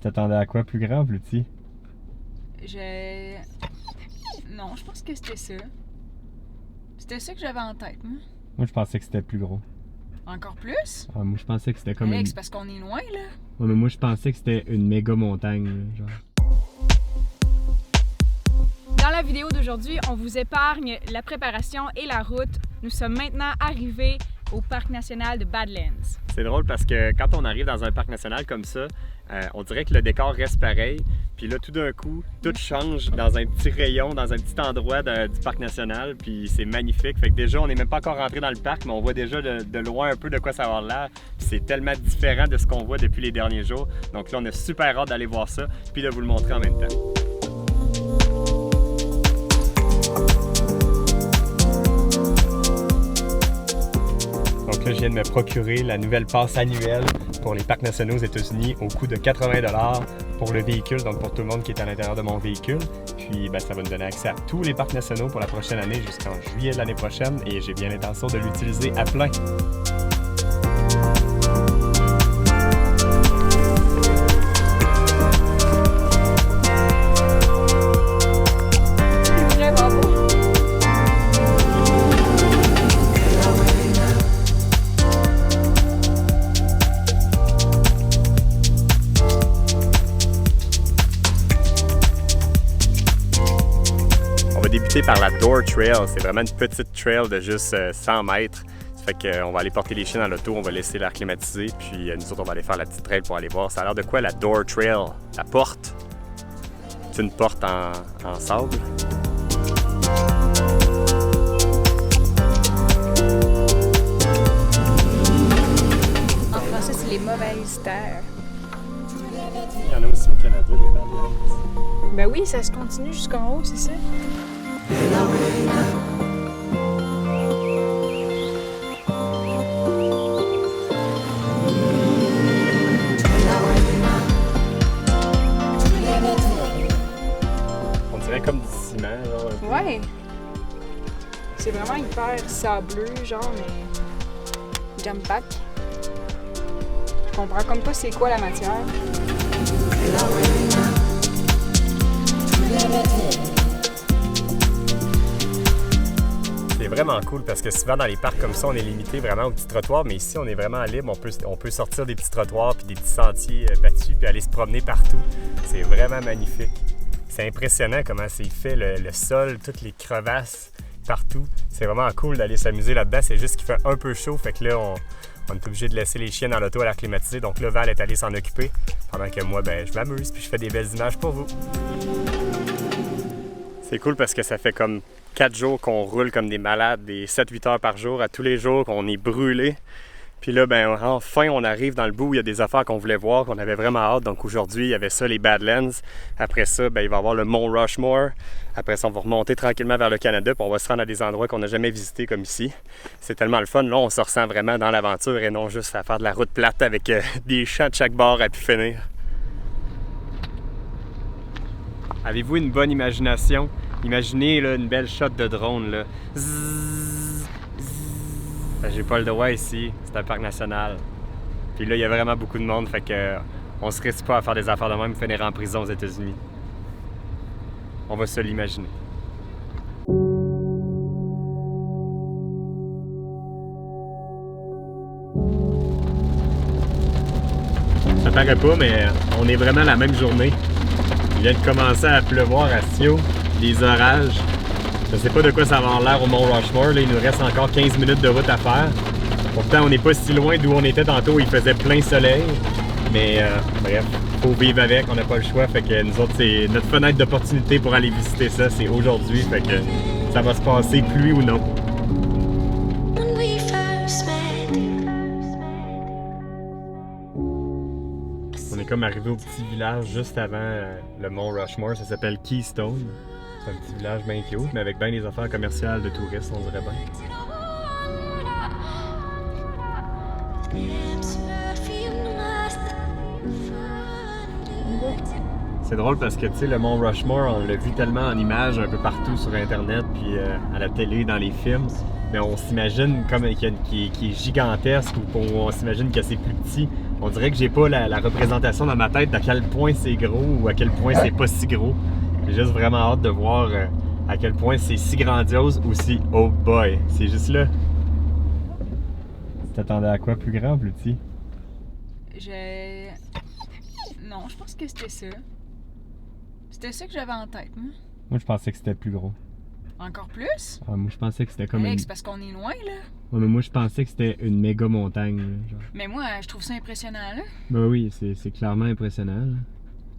t'attendais à quoi, plus grand ou plus petit? Non, je pense que c'était ça. C'était ça que j'avais en tête, moi. Moi, je pensais que c'était plus gros. Encore plus? Ah, moi, je pensais que c'était comme Alex, une... parce qu'on est loin, là. Ouais, mais moi, je pensais que c'était une méga montagne, là, genre. Dans la vidéo d'aujourd'hui, on vous épargne la préparation et la route. Nous sommes maintenant arrivés au parc national de Badlands. C'est drôle parce que quand on arrive dans un parc national comme ça, on dirait que le décor reste pareil. Puis là, tout d'un coup, tout change dans un petit rayon, dans un petit endroit du parc national. Puis c'est magnifique. Fait que déjà, on n'est même pas encore rentré dans le parc, mais on voit déjà de loin un peu de quoi ça va avoir l'air. Puis c'est tellement différent de ce qu'on voit depuis les derniers jours. Donc là, on a super hâte d'aller voir ça, puis de vous le montrer en même temps. Donc là, je viens de me procurer la nouvelle passe annuelle pour les parcs nationaux aux États-Unis au coût de 80$ pour le véhicule, donc pour tout le monde qui est à l'intérieur de mon véhicule. Puis ça va nous donner accès à tous les parcs nationaux pour la prochaine année jusqu'en juillet de l'année prochaine et j'ai bien l'intention de l'utiliser à plein. Débuter par la Door Trail, c'est vraiment une petite trail de juste 100 mètres. Ça fait qu'on va aller porter les chiens dans l'auto, on va laisser l'air climatisé, puis nous autres on va aller faire la petite trail pour aller voir. Ça a l'air de quoi la Door Trail? La porte? C'est une porte en sable. En français, c'est les mauvaises terres. Il y en a aussi au Canada, des Badlands. Ben oui, ça se continue jusqu'en haut, c'est ça? On dirait comme du ciment, genre. Ouais. C'est vraiment hyper sableux, genre, mais jump back. Je comprends comme pas c'est quoi la matière. C'est vraiment cool parce que souvent dans les parcs comme ça, on est limité vraiment aux petits trottoirs, mais ici on est vraiment libre, on peut sortir des petits trottoirs puis des petits sentiers battus puis aller se promener partout. C'est vraiment magnifique. C'est impressionnant comment c'est fait, le sol, toutes les crevasses partout. C'est vraiment cool d'aller s'amuser là-dedans, c'est juste qu'il fait un peu chaud, fait que là on est obligé de laisser les chiens dans l'auto à l'air climatisé, donc là Val est allé s'en occuper, pendant que moi je m'amuse puis je fais des belles images pour vous. C'est cool parce que ça fait comme 4 jours qu'on roule comme des malades, des 7-8 heures par jour, à tous les jours, qu'on est brûlé. Puis là, enfin, on arrive dans le bout où il y a des affaires qu'on voulait voir, qu'on avait vraiment hâte. Donc aujourd'hui, il y avait ça, les Badlands. Après ça, il va y avoir le Mont Rushmore. Après ça, on va remonter tranquillement vers le Canada, puis on va se rendre à des endroits qu'on n'a jamais visités comme ici. C'est tellement le fun. Là, on se ressent vraiment dans l'aventure et non juste à faire de la route plate avec des champs de chaque bord à pu finir. Avez-vous une bonne imagination? Imaginez là, une belle shot de drone. Là. J'ai pas le droit ici, c'est un parc national. Puis là, il y a vraiment beaucoup de monde, fait que on se risque pas à faire des affaires de même, finir en prison aux États-Unis. On va se l'imaginer. Ça paraît pas, mais on est vraiment la même journée. Il vient de commencer à pleuvoir à Sio, des orages. Je sais pas de quoi ça va avoir l'air au Mont Rushmore, là, il nous reste encore 15 minutes de route à faire. Pourtant, on n'est pas si loin d'où on était tantôt, il faisait plein soleil. Mais bref, faut vivre avec, on n'a pas le choix. Fait que nous autres, c'est notre fenêtre d'opportunité pour aller visiter ça, c'est aujourd'hui. Fait que ça va se passer, pluie ou non. On est comme arrivé au petit village juste avant le Mont Rushmore, ça s'appelle Keystone. C'est un petit village bien cute, mais avec bien des affaires commerciales de touristes, on dirait bien. C'est drôle parce que, tu sais, le Mont Rushmore, on l'a vu tellement en images un peu partout sur Internet, puis à la télé, dans les films. Mais on s'imagine comme qui est gigantesque ou on s'imagine que c'est plus petit. On dirait que j'ai pas la représentation dans ma tête d'à quel point c'est gros ou à quel point c'est pas si gros. J'ai juste vraiment hâte de voir à quel point c'est si grandiose ou si oh boy. C'est juste là. Tu t'attendais à quoi, plus grand ou plus petit? Non, je pense que c'était ça. C'était ça que j'avais en tête, moi. Moi, je pensais que c'était plus gros. Encore plus? Ah, moi, je pensais que c'était comme Alex, une... parce qu'on est loin, là. Ouais, mais moi, je pensais que c'était une méga montagne, là, genre. Mais moi, je trouve ça impressionnant, là. Ben oui, c'est clairement impressionnant, là.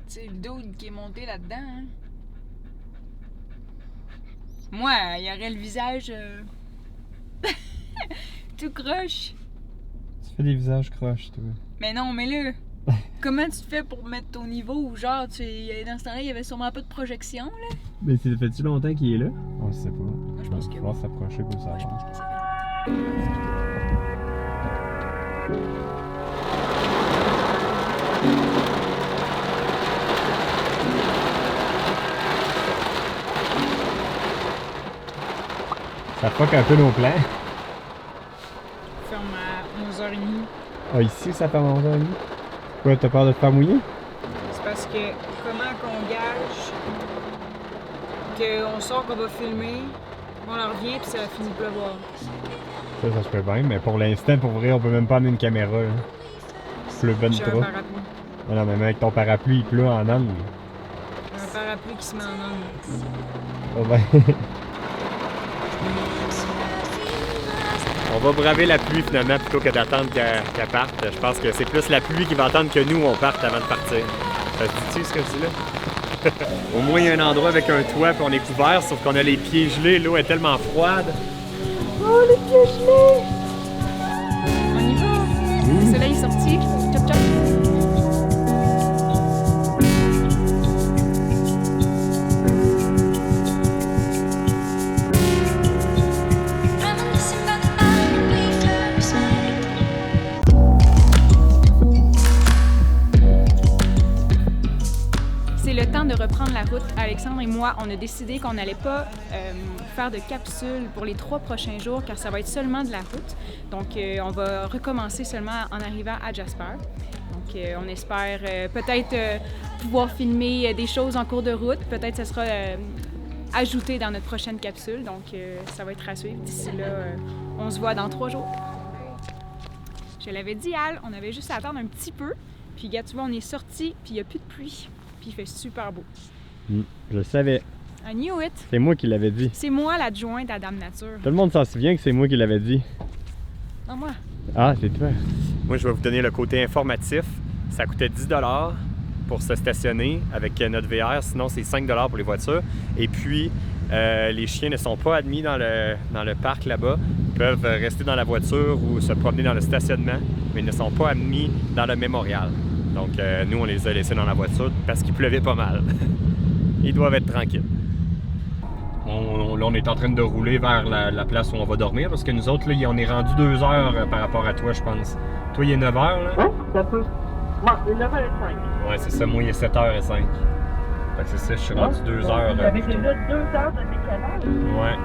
Tu sais, le dude qui est monté là-dedans, hein. Moi, il y aurait le visage... tout croche. Tu fais des visages croches, toi. Mais non, mais là... Comment tu fais pour mettre ton niveau ou genre, dans ce temps-là, il y avait sûrement pas de projection, là? Mais ça fait-tu longtemps qu'il est là? On sait pas. Moi, je pense que va s'approcher pour Moi, je savoir. pense que ça fait... Ça fuck un peu nos plans. Ferme à 11h30. Ah, ici, ça fait 11h30? Quoi, t'as peur de te faire mouiller? C'est parce que comment qu'on gage qu'on sort qu'on va filmer, on en revient puis ça va finir de pleuvoir. Ça se peut bien, mais pour l'instant, pour vrai, on peut même pas amener une caméra, là. Il pleut ben J'ai un trop. parapluie. Non, non, mais même avec ton parapluie, il pleut en âne. Un parapluie qui se met en onde. Oh ben. On va braver la pluie finalement plutôt que d'attendre qu'elle parte. Je pense que c'est plus la pluie qui va attendre que nous on parte avant de partir. Ça se dit-tu ce que je dis là? Au moins il y a un endroit avec un toit puis on est couvert, sauf qu'on a les pieds gelés, l'eau est tellement froide. Oh, les pieds gelés! On y va! Le soleil est sorti. Chop chop! C'est le temps de reprendre la route. Alexandre et moi, on a décidé qu'on n'allait pas faire de capsule pour les 3 prochains jours car ça va être seulement de la route. Donc, on va recommencer seulement en arrivant à Jasper. Donc, on espère peut-être pouvoir filmer des choses en cours de route. Peut-être que ça sera ajouté dans notre prochaine capsule. Donc, ça va être à suivre. D'ici là, on se voit dans 3 jours. Je l'avais dit, Al, on avait juste à attendre un petit peu. Puis, gars, tu vois, on est sorti, puis il n'y a plus de pluie. Puis il fait super beau. Je le savais. I knew it. C'est moi qui l'avais dit. C'est moi l'adjointe à Dame Nature. Tout le monde s'en souvient que c'est moi qui l'avais dit. Non, moi. Ah, c'est toi. Moi, je vais vous donner le côté informatif. Ça coûtait 10 $ pour se stationner avec notre VR. Sinon, c'est 5 $ pour les voitures. Et puis, les chiens ne sont pas admis dans le parc là-bas. Ils peuvent rester dans la voiture ou se promener dans le stationnement, mais ils ne sont pas admis dans le mémorial. Donc, nous, on les a laissés dans la voiture parce qu'il pleuvait pas mal. Ils doivent être tranquilles. Là, on est en train de rouler vers la place où on va dormir parce que nous autres, là, on est rendu 2 heures par rapport à toi, je pense. Toi, il est 9 heures, là? Oui, ça peut. Bon, c'est 9h05. Ouais, c'est ça. Moi, il est 7h05. Fait que c'est ça, je suis rendu 2 heures. Avec déjà 2 heures de décalage. Ouais.